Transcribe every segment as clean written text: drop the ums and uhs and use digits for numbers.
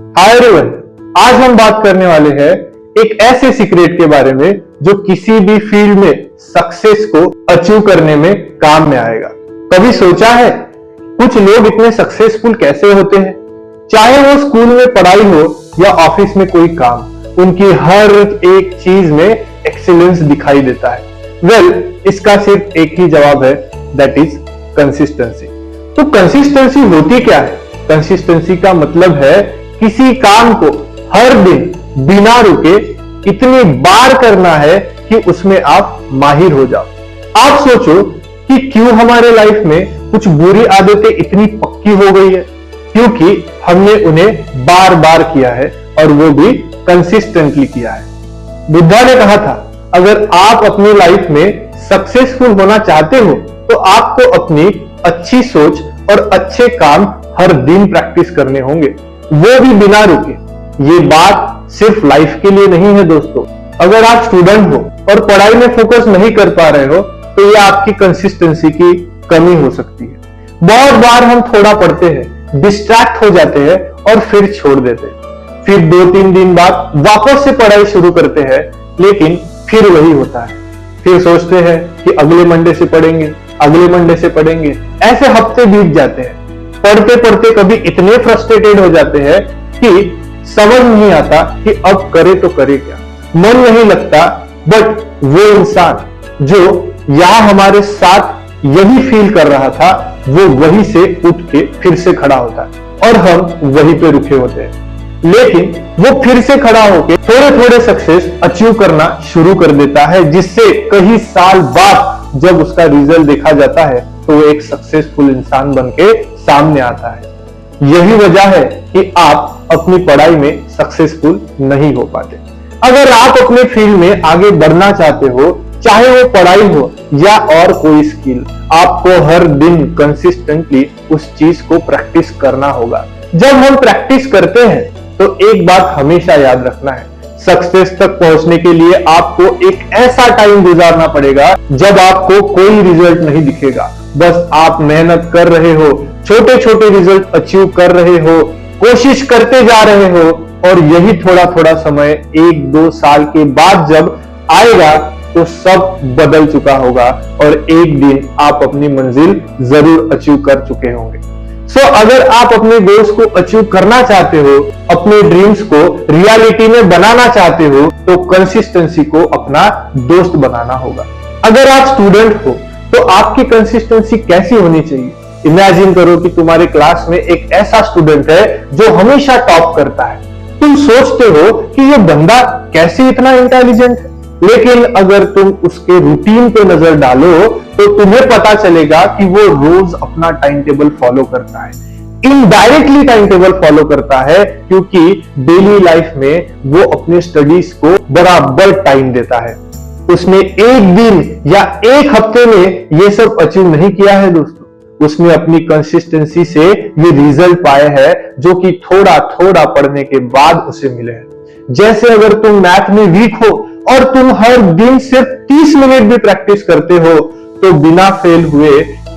Hi everyone, आज हम बात करने वाले हैं एक ऐसे सीक्रेट के बारे में जो किसी भी फील्ड में सक्सेस को अचीव करने में काम में आएगा। कभी सोचा है कुछ लोग इतने सक्सेसफुल कैसे होते हैं? चाहे वो स्कूल में पढ़ाई हो या ऑफिस में कोई काम, उनकी हर एक चीज में एक्सीलेंस दिखाई देता है। इसका सिर्फ एक ही जवाब है, दैट इज कंसिस्टेंसी। तो कंसिस्टेंसी होती क्या है? कंसिस्टेंसी का मतलब है किसी काम को हर दिन बिना रुके इतनी बार करना है कि उसमें आप माहिर हो जाओ। आप सोचो कि क्यों हमारे लाइफ में कुछ बुरी आदतें इतनी पक्की हो गई है? क्योंकि हमने उन्हें बार बार किया है और वो भी कंसिस्टेंटली किया है। बुद्धा ने कहा था, अगर आप अपनी लाइफ में सक्सेसफुल होना चाहते हो तो आपको अपनी अच्छी सोच और अच्छे काम हर दिन प्रैक्टिस करने होंगे, वो भी बिना रुके। ये बात सिर्फ लाइफ के लिए नहीं है दोस्तों। अगर आप स्टूडेंट हो और पढ़ाई में फोकस नहीं कर पा रहे हो तो ये आपकी कंसिस्टेंसी की कमी हो सकती है। बहुत बार हम थोड़ा पढ़ते हैं, डिस्ट्रैक्ट हो जाते हैं और फिर छोड़ देते हैं। फिर 2-3 दिन बाद वापस से पढ़ाई शुरू करते हैं, लेकिन फिर वही होता है। फिर सोचते हैं कि अगले मंडे से पढ़ेंगे, अगले मंडे से पढ़ेंगे। ऐसे हफ्ते बीत जाते हैं। पढ़ते पढ़ते कभी इतने फ्रस्ट्रेटेड हो जाते हैं कि समझ नहीं आता कि अब करे तो करे क्या, मन नहीं लगता। बट वो इंसान जो यहां हमारे साथ यही फील कर रहा था, वो वहीं से उठ के फिर से खड़ा होता है और हम वहीं पे रुके होते हैं। लेकिन वो फिर से खड़ा होके थोड़े थोड़े सक्सेस अचीव करना शुरू कर देता है, जिससे कई साल बाद जब उसका रिजल्ट देखा जाता है तो वो एक सक्सेसफुल इंसान बनके सामने आता है। यही वजह है कि आप अपनी पढ़ाई में सक्सेसफुल नहीं हो पाते। अगर आप अपने फील्ड में आगे बढ़ना चाहते हो, चाहे वो पढ़ाई हो या और कोई स्किल, आपको हर दिन कंसिस्टेंटली उस चीज को प्रैक्टिस करना होगा। जब हम प्रैक्टिस करते हैं तो एक बात हमेशा याद रखना है, सक्सेस तक पहुंचने के लिए आपको एक ऐसा टाइम गुजारना पड़ेगा जब आपको कोई रिजल्ट नहीं दिखेगा। बस आप मेहनत कर रहे हो, छोटे छोटे रिजल्ट अचीव कर रहे हो, कोशिश करते जा रहे हो, और यही थोड़ा थोड़ा समय 1-2 साल के बाद जब आएगा तो सब बदल चुका होगा और एक दिन आप अपनी मंजिल जरूर अचीव कर चुके होंगे। अगर आप अपने गोल्स को अचीव करना चाहते हो, अपने ड्रीम्स को रियलिटी में बनाना चाहते हो, तो कंसिस्टेंसी को अपना दोस्त बनाना होगा। अगर आप स्टूडेंट हो तो आपकी कंसिस्टेंसी कैसी होनी चाहिए? इमेजिन करो कि तुम्हारे क्लास में एक ऐसा स्टूडेंट है जो हमेशा टॉप करता है। तुम सोचते हो कि ये बंदा कैसे इतना इंटेलिजेंट है, लेकिन अगर तुम उसके रूटीन पे नजर डालो तो तुम्हें पता चलेगा कि वो रोज अपना टाइम टेबल फॉलो करता है। इनडायरेक्टली टाइम टेबल फॉलो करता है, क्योंकि डेली लाइफ में वो अपने स्टडीज को बराबर टाइम देता है। उसने एक दिन या एक हफ्ते में ये सब अचीव नहीं किया है दोस्तों। उसने अपनी कंसिस्टेंसी से ये रिजल्ट पाए हैं जो कि थोड़ा थोड़ा पढ़ने के बाद उसे मिले हैं। जैसे अगर तुम मैथ में वीक हो और तुम हर दिन सिर्फ 30 मिनट भी प्रैक्टिस करते हो तो बिना फेल हुए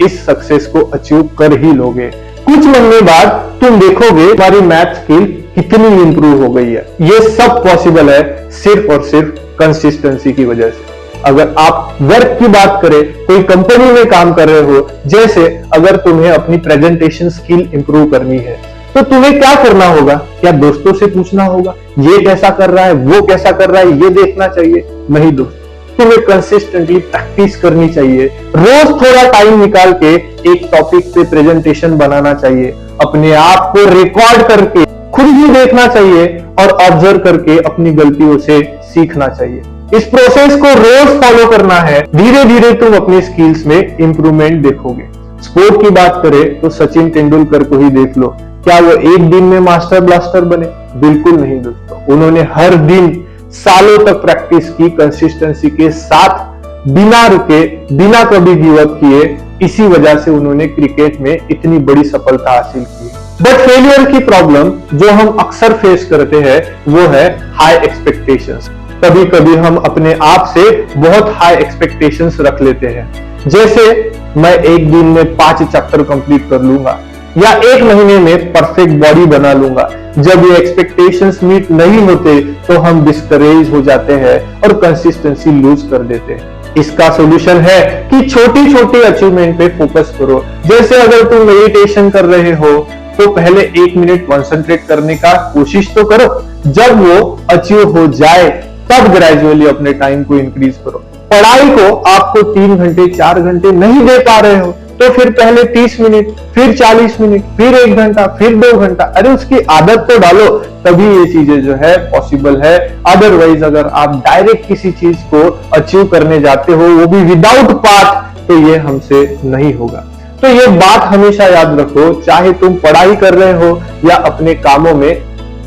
इस सक्सेस को अचीव कर ही लोगे। कुछ महीने बाद तुम देखोगे तुम्हारी मैथ स्किल कितनी इंप्रूव हो गई है। ये सब पॉसिबल है सिर्फ और सिर्फ कंसिस्टेंसी की वजह से। अगर आप वर्क की बात करें, कोई कंपनी में काम कर रहे हो, जैसे अगर तुम्हें अपनी प्रेजेंटेशन स्किल इंप्रूव करनी है तो तुम्हें क्या करना होगा? क्या दोस्तों से पूछना होगा ये कैसा कर रहा है, वो कैसा कर रहा है, ये देखना चाहिए? नहीं दोस्त, तुम्हें कंसिस्टेंटली प्रैक्टिस करनी चाहिए। रोज थोड़ा टाइम निकाल के एक टॉपिक पे प्रेजेंटेशन बनाना चाहिए। अपने आप को रिकॉर्ड करके खुद ही देखना चाहिए और ऑब्जर्व करके अपनी गलतियों से सीखना चाहिए। इस प्रोसेस को रोज फॉलो करना है। धीरे धीरे तुम अपनी स्किल्स में इंप्रूवमेंट देखोगे। स्पोर्ट की बात करें तो सचिन तेंदुलकर को ही देख लो। क्या वो एक दिन में मास्टर ब्लास्टर बने? बिल्कुल नहीं दोस्तों। उन्होंने हर दिन सालों तक प्रैक्टिस की, कंसिस्टेंसी के साथ, बिना रुके, बिना कभी गिव अप किए। इसी वजह से उन्होंने क्रिकेट में इतनी बड़ी सफलता हासिल की। बट फेलियर की प्रॉब्लम जो हम अक्सर फेस करते हैं वो है हाई एक्सपेक्टेशंस। कभी कभी हम अपने आप से बहुत हाई एक्सपेक्टेशंस रख लेते हैं, जैसे मैं एक दिन में 5 चैप्टर कंप्लीट कर लूंगा, या 1 महीने में परफेक्ट बॉडी बना लूंगा। जब ये एक्सपेक्टेशंस मीट नहीं होते तो हम डिस्करेज हो जाते हैं और कंसिस्टेंसी लूज कर देते हैं। इसका सॉल्यूशन है कि छोटी छोटी अचीवमेंट पे फोकस करो। जैसे अगर तुम मेडिटेशन कर रहे हो तो पहले 1 मिनट कंसंट्रेट करने का कोशिश तो करो। जब वो अचीव हो जाए तब ग्रेजुअली अपने टाइम को इंक्रीज करो। पढ़ाई को आपको 3 घंटे 4 घंटे नहीं दे पा रहे हो तो फिर पहले 30 मिनट, फिर 40 मिनट, फिर 1 घंटा, फिर 2 घंटा, अरे उसकी आदत तो डालो, तभी ये चीजें जो है पॉसिबल है। अदरवाइज अगर आप डायरेक्ट किसी चीज को अचीव करने जाते हो, वो भी विदाउट पाथ, तो ये हमसे नहीं होगा। तो ये बात हमेशा याद रखो, चाहे तुम पढ़ाई कर रहे हो या अपने कामों में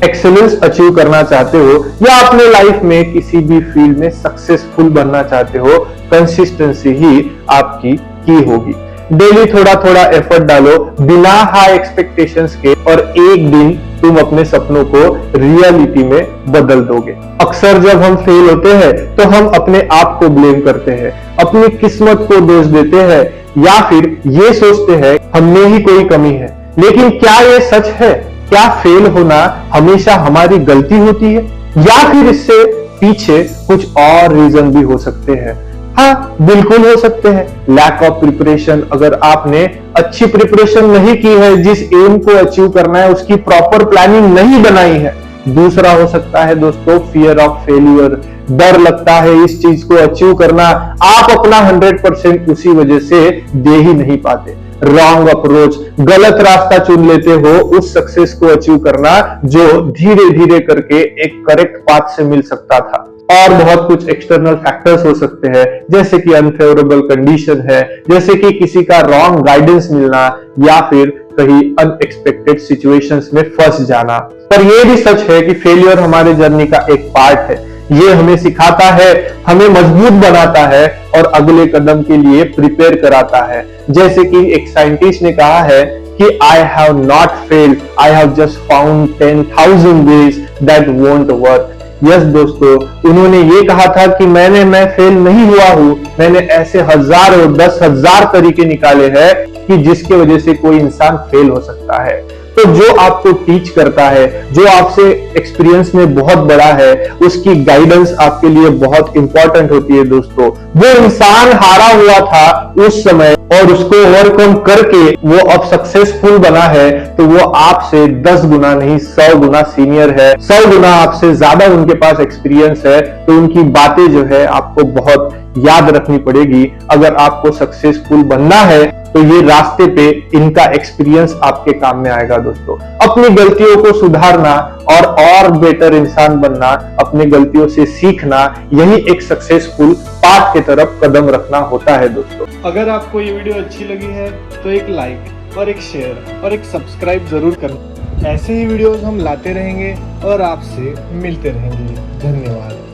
एक्सेलेंस अचीव करना चाहते हो या अपने लाइफ में किसी भी फील्ड में सक्सेसफुल बनना चाहते हो, कंसिस्टेंसी ही आपकी की होगी। डेली थोड़ा थोड़ा एफर्ट डालो बिना हाई एक्सपेक्टेशंस के और एक दिन तुम अपने सपनों को रियलिटी में बदल दोगे। अक्सर जब हम फेल होते हैं तो हम अपने आप को ब्लेम करते हैं, अपनी किस्मत को दोष देते हैं या फिर ये सोचते हैं हमने ही कोई कमी है। लेकिन क्या ये सच है? क्या फेल होना हमेशा हमारी गलती होती है या फिर इससे पीछे कुछ और रीजन भी हो सकते हैं? हाँ, बिल्कुल हो सकते हैं। लैक ऑफ प्रिपरेशन, अगर आपने अच्छी प्रिपरेशन नहीं की है, जिस एम को अचीव करना है उसकी प्रॉपर प्लानिंग नहीं बनाई है। दूसरा हो सकता है दोस्तों फियर ऑफ फेल्यूर, डर लगता है इस चीज को अचीव करना, आप अपना 100% उसी वजह से दे ही नहीं पाते। रॉन्ग अप्रोच, गलत रास्ता चुन लेते हो उस सक्सेस को अचीव करना जो धीरे धीरे करके एक करेक्ट पाथ से मिल सकता था। और बहुत कुछ एक्सटर्नल फैक्टर्स हो सकते हैं, जैसे कि अनफेवरेबल कंडीशन है, जैसे कि किसी का रॉन्ग गाइडेंस मिलना या फिर कहीं अनएक्सपेक्टेड सिचुएशंस में फंस जाना। पर यह भी सच है कि फेलियर हमारे जर्नी का एक पार्ट है। ये हमें सिखाता है, हमें मजबूत बनाता है और अगले कदम के लिए प्रिपेयर कराता है। जैसे कि एक साइंटिस्ट ने कहा है कि I have not failed, I have just found 10,000 ways that won't work। Yes दोस्तों, उन्होंने ये कहा था कि मैं फेल नहीं हुआ हूं, मैंने ऐसे हजारों 10,000 तरीके निकाले हैं कि जिसके वजह से कोई इंसान फेल हो सकता है। तो जो आपको टीच करता है, जो आपसे एक्सपीरियंस में बहुत बड़ा है, उसकी गाइडेंस आपके लिए बहुत इंपॉर्टेंट होती है दोस्तों। वो इंसान हारा हुआ था उस समय और उसको ओवरकम करके वो अब सक्सेसफुल बना है, तो वो आपसे 10 गुना नहीं 100 गुना सीनियर है, 100 गुना आपसे ज्यादा उनके पास एक्सपीरियंस है। तो उनकी बातें जो है आपको बहुत याद रखनी पड़ेगी। अगर आपको सक्सेसफुल बनना है तो ये रास्ते पे इनका एक्सपीरियंस आपके काम में आएगा दोस्तों। अपनी गलतियों को सुधारना और बेटर इंसान बनना, अपनी गलतियों से सीखना, यही एक सक्सेसफुल पाथ की तरफ कदम रखना होता है दोस्तों। अगर आपको ये वीडियो अच्छी लगी है तो एक लाइक और एक शेयर और एक सब्सक्राइब जरूर करना। ऐसे ही वीडियोस हम लाते रहेंगे और आपसे मिलते रहेंगे। धन्यवाद।